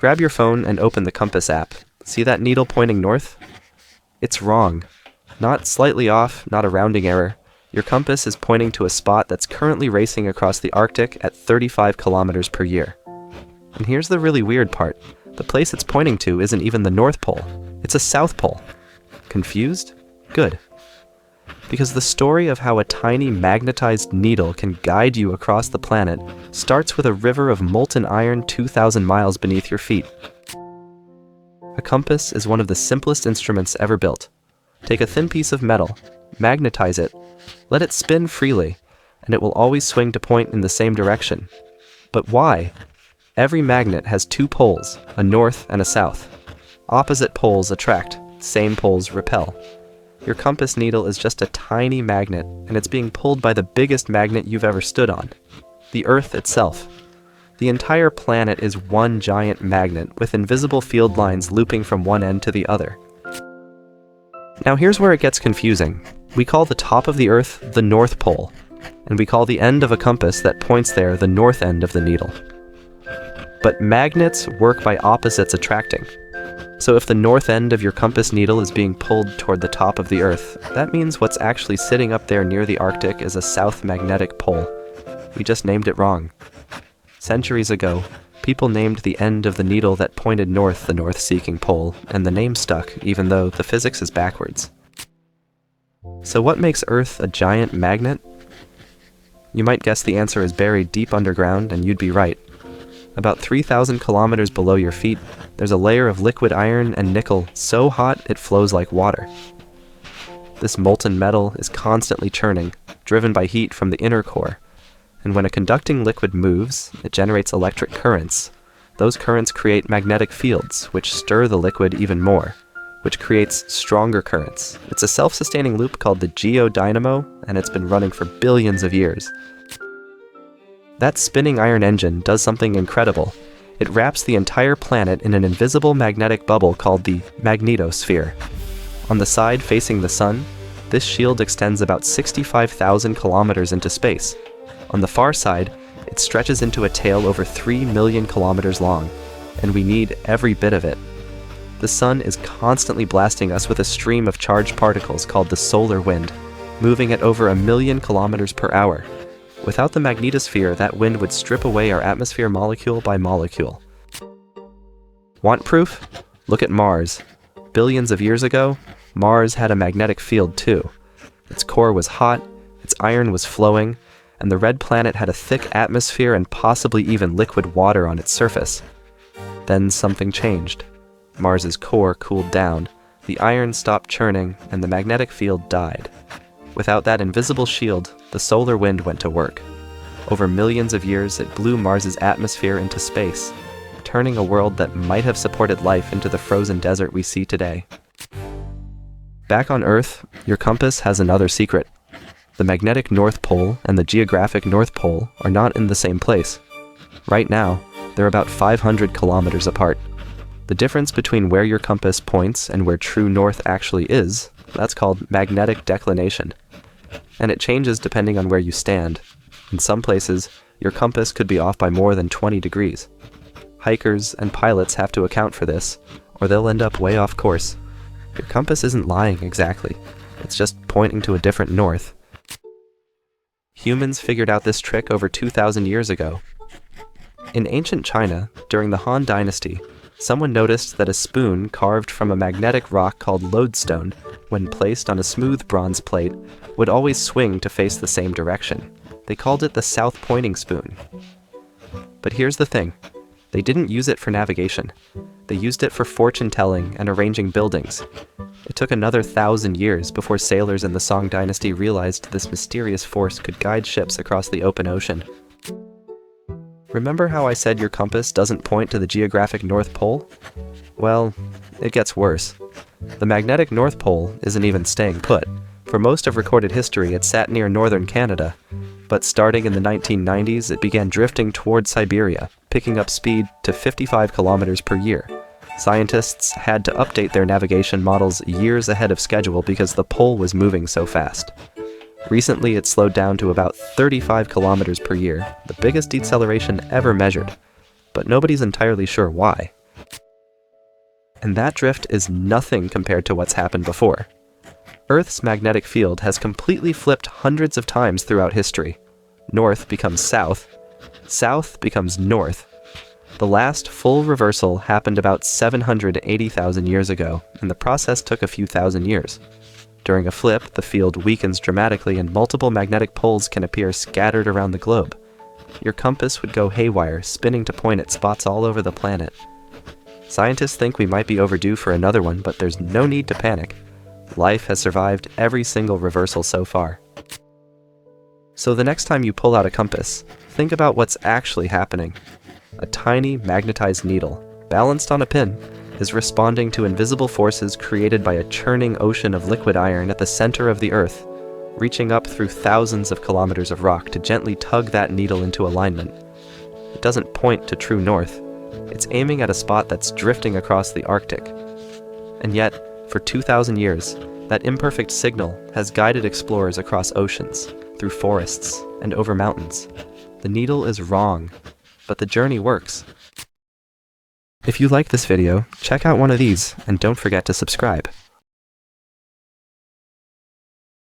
Grab your phone and open the compass app. See that needle pointing north? It's wrong. Not slightly off, not a rounding error. Your compass is pointing to a spot that's currently racing across the Arctic at 35 kilometers per year. And here's the really weird part. The place it's pointing to isn't even the North Pole. It's a South Pole. Confused? Good. Because the story of how a tiny magnetized needle can guide you across the planet starts with a river of molten iron 2,000 miles beneath your feet. A compass is one of the simplest instruments ever built. Take a thin piece of metal, magnetize it, let it spin freely, and it will always swing to point in the same direction. But why? Every magnet has two poles, a north and a south. Opposite poles attract, same poles repel. Your compass needle is just a tiny magnet, and it's being pulled by the biggest magnet you've ever stood on, the Earth itself. The entire planet is one giant magnet with invisible field lines looping from one end to the other. Now here's where it gets confusing. We call the top of the Earth the North Pole, and we call the end of a compass that points there the north end of the needle. But magnets work by opposites attracting. So if the north end of your compass needle is being pulled toward the top of the Earth, that means what's actually sitting up there near the Arctic is a south magnetic pole. We just named it wrong. Centuries ago, people named the end of the needle that pointed north the north-seeking pole, and the name stuck, even though the physics is backwards. So what makes Earth a giant magnet? You might guess the answer is buried deep underground, and you'd be right. About 3,000 kilometers below your feet, there's a layer of liquid iron and nickel so hot it flows like water. This molten metal is constantly churning, driven by heat from the inner core. And when a conducting liquid moves, it generates electric currents. Those currents create magnetic fields, which stir the liquid even more, which creates stronger currents. It's a self-sustaining loop called the geodynamo, and it's been running for billions of years. That spinning iron engine does something incredible. It wraps the entire planet in an invisible magnetic bubble called the magnetosphere. On the side facing the sun, this shield extends about 65,000 kilometers into space. On the far side, it stretches into a tail over 3 million kilometers long, and we need every bit of it. The sun is constantly blasting us with a stream of charged particles called the solar wind, moving at over 1 million kilometers per hour. Without the magnetosphere, that wind would strip away our atmosphere molecule by molecule. Want proof? Look at Mars. Billions of years ago, Mars had a magnetic field too. Its core was hot, its iron was flowing, and the red planet had a thick atmosphere and possibly even liquid water on its surface. Then something changed. Mars's core cooled down, the iron stopped churning, and the magnetic field died. Without that invisible shield, the solar wind went to work. Over millions of years, it blew Mars's atmosphere into space, turning a world that might have supported life into the frozen desert we see today. Back on Earth, your compass has another secret. The magnetic North Pole and the geographic North Pole are not in the same place. Right now, they're about 500 kilometers apart. The difference between where your compass points and where true north actually is, that's called magnetic declination. And it changes depending on where you stand. In some places, your compass could be off by more than 20 degrees. Hikers and pilots have to account for this, or they'll end up way off course. Your compass isn't lying exactly. It's just pointing to a different north. Humans figured out this trick over 2,000 years ago. In ancient China, during the Han Dynasty, someone noticed that a spoon carved from a magnetic rock called lodestone, when placed on a smooth bronze plate, would always swing to face the same direction. They called it the south-pointing spoon. But here's the thing. They didn't use it for navigation. They used it for fortune-telling and arranging buildings. It took another 1,000 years before sailors in the Song Dynasty realized this mysterious force could guide ships across the open ocean. Remember how I said your compass doesn't point to the geographic North Pole? Well, it gets worse. The magnetic North Pole isn't even staying put. For most of recorded history, it sat near northern Canada, but starting in the 1990s, it began drifting toward Siberia, picking up speed to 55 kilometers per year. Scientists had to update their navigation models years ahead of schedule because the pole was moving so fast. Recently, it slowed down to about 35 kilometers per year, the biggest deceleration ever measured. But nobody's entirely sure why. And that drift is nothing compared to what's happened before. Earth's magnetic field has completely flipped hundreds of times throughout history. North becomes south, south becomes north. The last full reversal happened about 780,000 years ago, and the process took a few thousand years. During a flip, the field weakens dramatically and multiple magnetic poles can appear scattered around the globe. Your compass would go haywire, spinning to point at spots all over the planet. Scientists think we might be overdue for another one, but there's no need to panic. Life has survived every single reversal so far. So the next time you pull out a compass, think about what's actually happening. A tiny magnetized needle, balanced on a pin, is responding to invisible forces created by a churning ocean of liquid iron at the center of the Earth, reaching up through thousands of kilometers of rock to gently tug that needle into alignment. It doesn't point to true north. It's aiming at a spot that's drifting across the Arctic. And yet, for 2,000 years, that imperfect signal has guided explorers across oceans, through forests, and over mountains. The needle is wrong, but the journey works. If you like this video, check out one of these, and don't forget to subscribe.